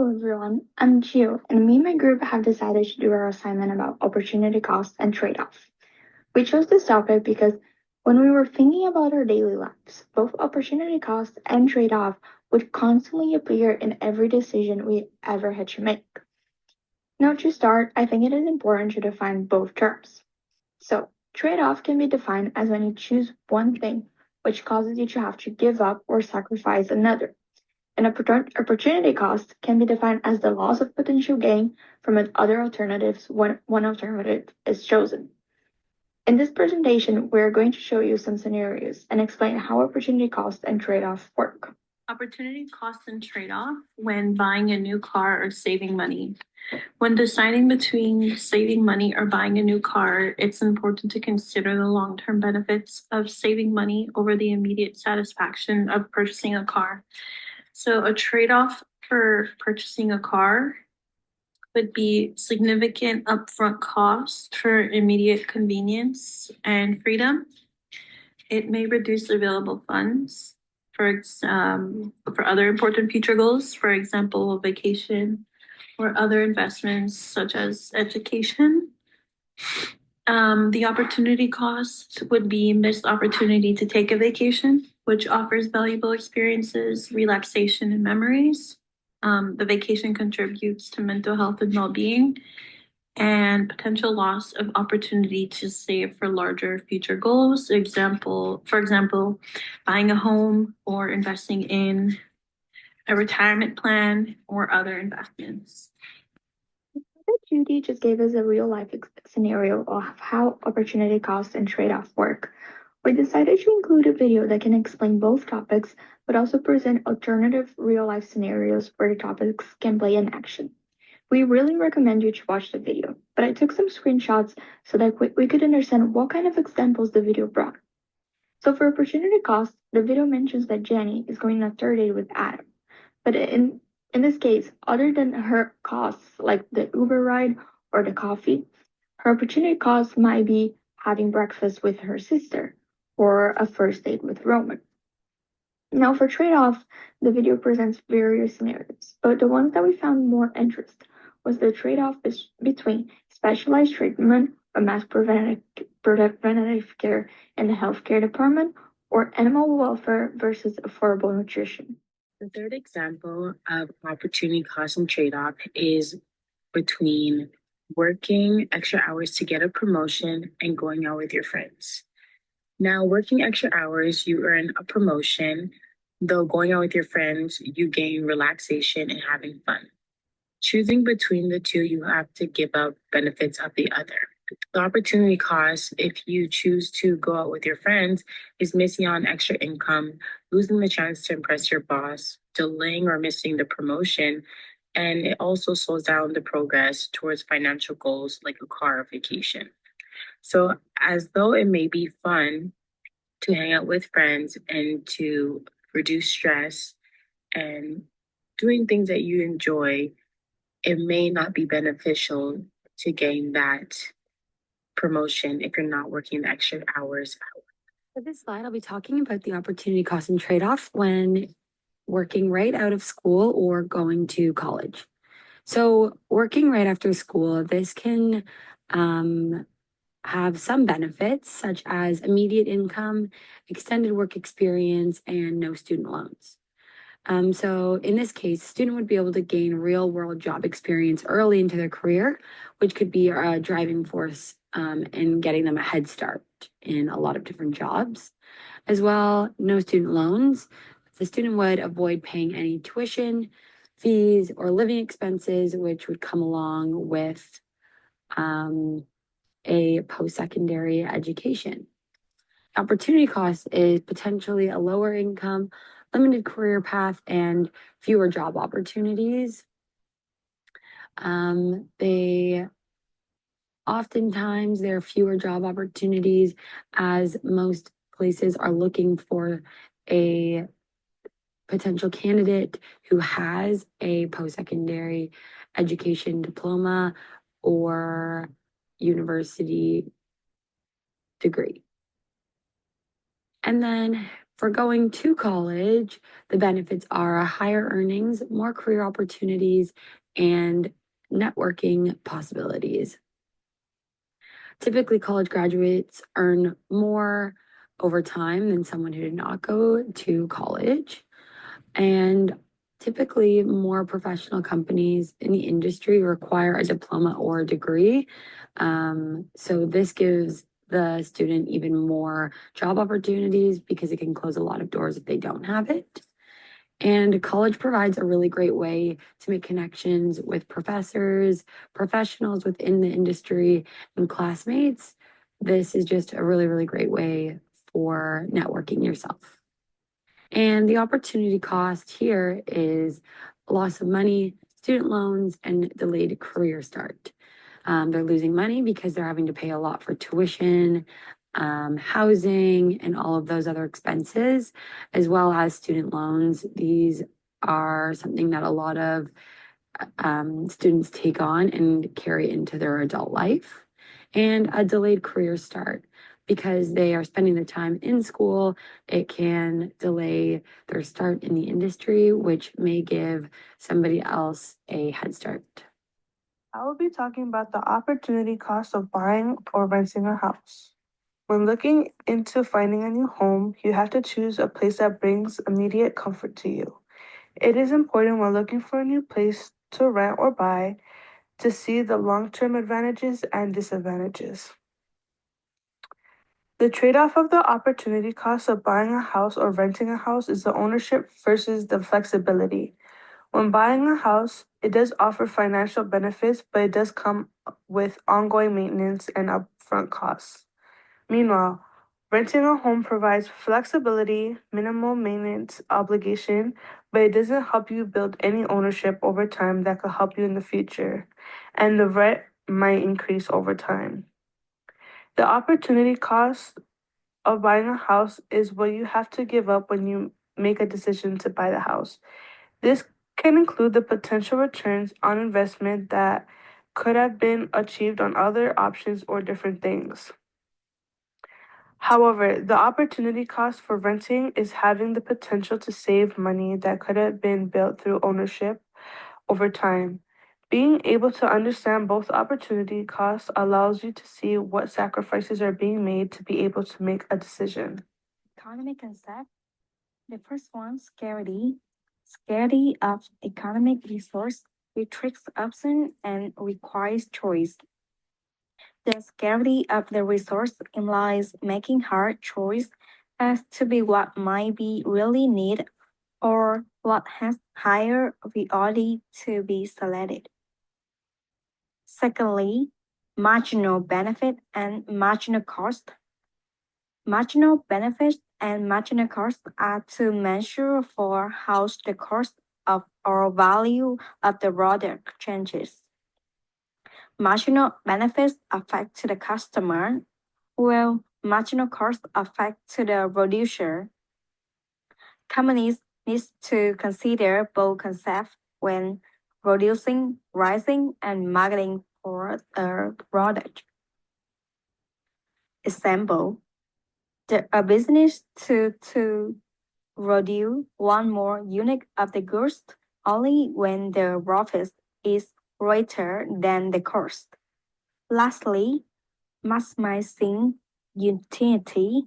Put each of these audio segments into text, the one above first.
Hello everyone, I'm Gio, and me and my group have decided to do our assignment about opportunity cost and trade-off. We chose this topic because when we were thinking about our daily lives, both opportunity cost and trade-off would constantly appear in every decision we ever had to make. Now, to start, I think it is important to define both terms. So, trade-off can be defined as when you choose one thing, which causes you to have to give up or sacrifice another. An opportunity cost can be defined as the loss of potential gain from other alternatives when one alternative is chosen. In this presentation, we're going to show you some scenarios and explain how opportunity cost and trade-off work. Opportunity cost and trade-off when buying a new car or saving money. When deciding between saving money or buying a new car, it's important to consider the long-term benefits of saving money over the immediate satisfaction of purchasing a car. So a trade-off for purchasing a car would be significant upfront cost for immediate convenience and freedom. It may reduce available funds for other important future goals, for example, vacation or other investments such as education. The opportunity cost would be missed opportunity to take a vacation, which offers valuable experiences, relaxation, and memories. The vacation contributes to mental health and well-being, and potential loss of opportunity to save for larger future goals. For example, buying a home or investing in a retirement plan or other investments. Judy just gave us a real life scenario of how opportunity cost and trade-off work. We decided to include a video that can explain both topics, but also present alternative real life scenarios where the topics can play in action. We really recommend you to watch the video, but I took some screenshots so that we could understand what kind of examples the video brought. So for opportunity cost, the video mentions that Jenny is going on a third date with Adam. But in this case, other than her costs like the Uber ride or the coffee, her opportunity cost might be having breakfast with her sister or a first date with Roman. Now for trade-off, the video presents various scenarios, but the ones that we found more interest was the trade-off between specialized treatment or mass preventative care in the healthcare department or animal welfare versus affordable nutrition. The third example of opportunity cost and trade-off is between working extra hours to get a promotion and going out with your friends. Now, working extra hours, you earn a promotion, though going out with your friends, you gain relaxation and having fun. Choosing between the two, you have to give up benefits of the other. The opportunity cost, if you choose to go out with your friends, is missing out on extra income, losing the chance to impress your boss, delaying or missing the promotion, and it also slows down the progress towards financial goals like a car or vacation. So, as though it may be fun to hang out with friends and to reduce stress and doing things that you enjoy, it may not be beneficial to gain that promotion if you're not working the extra hours. For this slide, I'll be talking about the opportunity cost and trade-off when working right out of school or going to college. So working right after school, this can have some benefits such as immediate income, extended work experience, and no student loans. So in this case, a student would be able to gain real world job experience early into their career, which could be a driving force in getting them a head start in a lot of different jobs. As well, no student loans. The student would avoid paying any tuition, fees, or living expenses, which would come along with a post-secondary education. Opportunity cost is potentially a lower income, limited career path, and fewer job opportunities. Oftentimes there are fewer job opportunities as most places are looking for a potential candidate who has a post-secondary education diploma or university degree. And then For going to college, the benefits are higher earnings, more career opportunities, and networking possibilities. Typically, college graduates earn more over time than someone who did not go to college. And typically, more professional companies in the industry require a diploma or a degree. So, this gives the student even more job opportunities because it can close a lot of doors if they don't have it. And college provides a really great way to make connections with professors, professionals within the industry, and classmates. This is just a really, really great way for networking yourself. And the opportunity cost here is loss of money, student loans, and delayed career start. They're losing money because they're having to pay a lot for tuition, housing, and all of those other expenses, as well as student loans. These are something that a lot of students take on and carry into their adult life, and a delayed career start. Because they are spending the time in school, it can delay their start in the industry, which may give somebody else a head start. I will be talking about the opportunity cost of buying or renting a house. When looking into finding a new home, you have to choose a place that brings immediate comfort to you. It is important when looking for a new place to rent or buy to see the long-term advantages and disadvantages. The trade-off of the opportunity cost of buying a house or renting a house is the ownership versus the flexibility. When buying a house, it does offer financial benefits, but it does come with ongoing maintenance and upfront costs. Meanwhile, renting a home provides flexibility, minimal maintenance obligation, but it doesn't help you build any ownership over time that could help you in the future, and the rent might increase over time. The opportunity cost of buying a house is what you have to give up when you make a decision to buy the house. This can include the potential returns on investment that could have been achieved on other options or different things. However, the opportunity cost for renting is having the potential to save money that could have been built through ownership over time. Being able to understand both opportunity costs allows you to see what sacrifices are being made to be able to make a decision. Economic concept. The first one, scarcity. Scarcity of economic resource restricts option and requires choice. The scarcity of the resource implies making hard choice as to be what might be really needed or what has higher priority to be selected. Secondly, marginal benefit and marginal cost. Marginal benefits and marginal costs are to measure for how the cost of or value of the product changes. Marginal benefits affect to the customer, while marginal costs affect to the producer. Companies need to consider both concepts when producing, pricing, and marketing for a product. Example, a business to produce one more unit of the goods only when the profit is greater than the cost. Lastly, maximizing utility.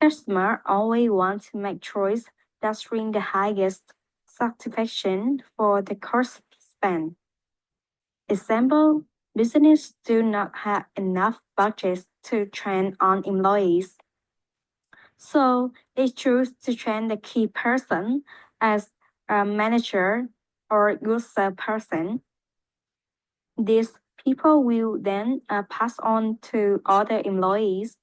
Customers always want to make choice that bring the highest satisfaction for the cost spent. Example, businesses do not have enough budget to train on employees. So they choose to train the key person as a manager or user person. These people will then pass on to other employees.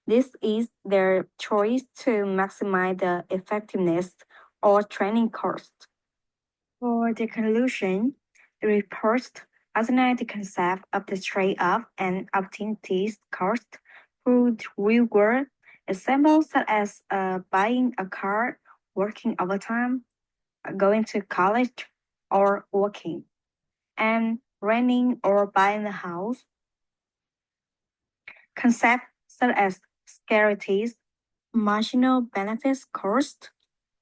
This is their choice to maximize the effectiveness or training cost. For the conclusion, the report outlines the concept of the trade-off and opportunities cost through the real world examples such as buying a car, working overtime, going to college, or working, and renting or buying a house. Concepts such as scarcities, marginal benefits cost,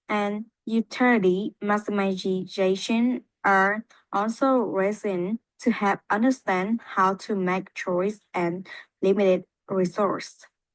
and utility maximization are also reason to have understand how to make choice and limited resource.